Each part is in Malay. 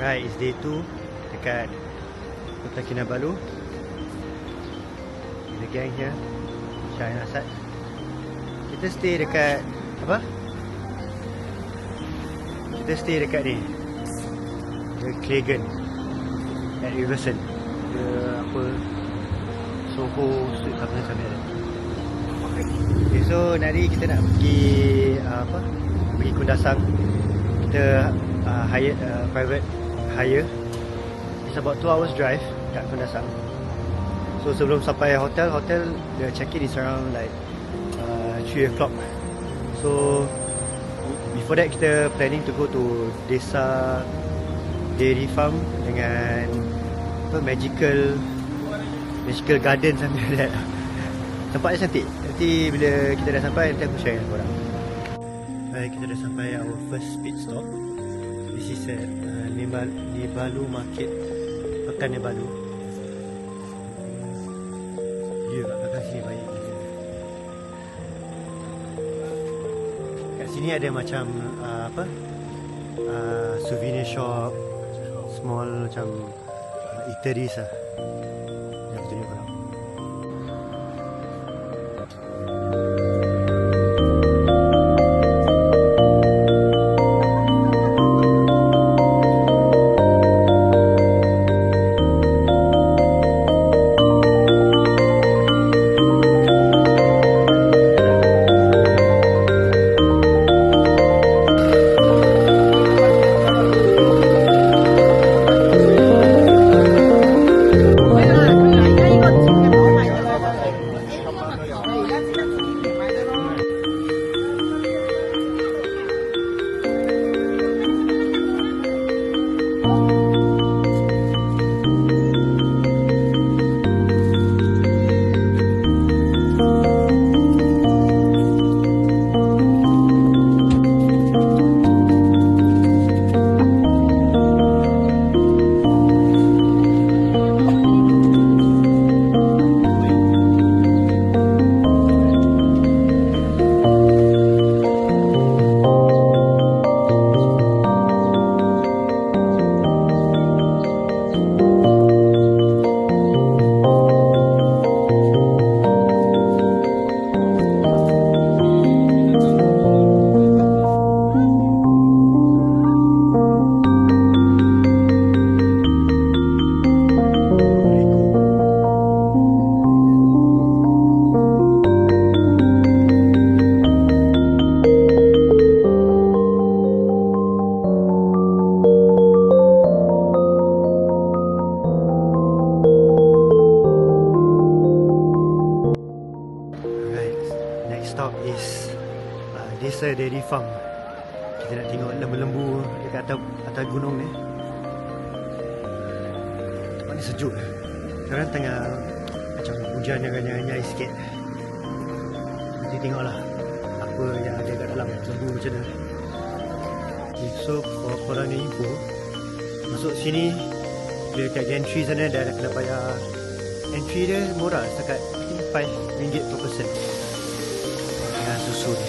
Right, it's day 2 dekat Kota Kinabalu. The gang here, Syah and Asad. Kita stay dekat apa? Kita stay dekat ni, The Clayton at Riverson. Dia apa, Soho Suite apa macam ni. Okay, so nanti kita nak pergi apa? Pergi Kundasang. Kita hire private hire. It's about 2 hours drive kat Kundasang. So sebelum sampai hotel the check-in is around like 3 o'clock. So before that kita planning to go to Desa Dairy Farm dengan apa, magical garden something like that. Tempatnya cantik. Nanti bila kita dah sampai nanti aku share dengan korang. Baik, kita dah sampai our first pit stop. This is at Nebalu Market, Pekan Nebalu. Dia kat belakang sini baik. Kat sini ada macam apa, souvenir shop, small macam eateries lah. Yang aku tunjuk korang. Stop is Desa Dairy Farm. Kita nak tengok lembu-lembu dekat atas gunung ni. Tempat ni sejuk. Sekarang tengah macam hujan yang nyai sikit. Nanti tengoklah apa yang ada kat dalam lembu macam mana. Okay, so for korang ni info, masuk sini dia dekat gantry sana dah kena bayar. Entry dia murah, setakat RM5 per person. Dengan susu ni.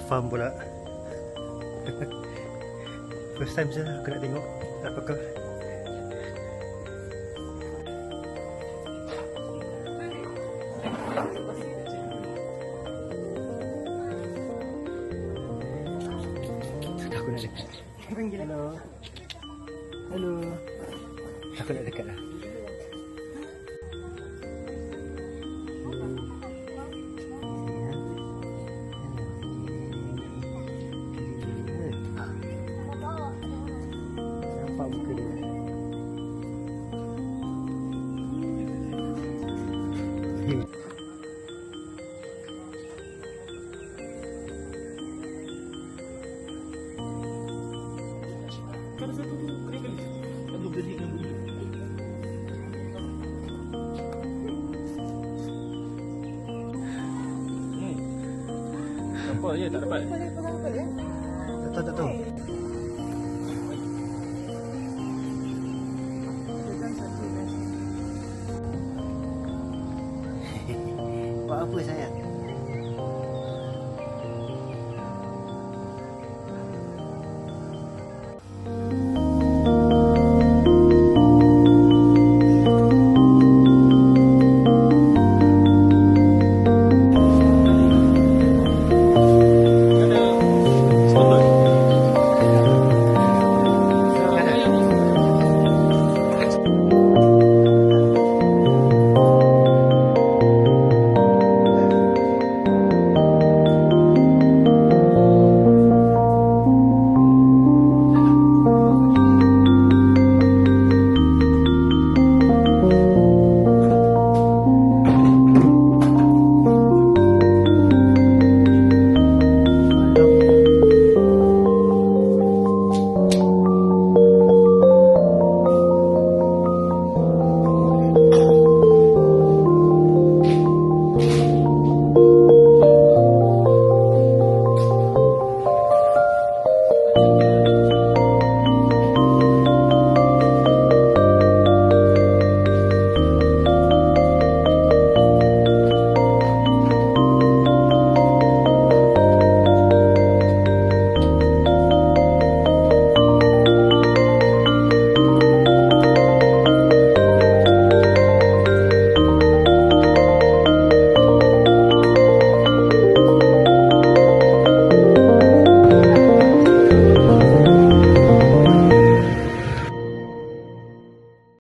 farm pula. First time je aku nak tengok apakah. Aku nak dekat. Hello. Hello. Aku nak dekat lah. Nampak muka dia. Kalau satu tu kering kali. Satu beli dengan beli. Apa ya tak dapat. Tak tahu. Buat apa sayang?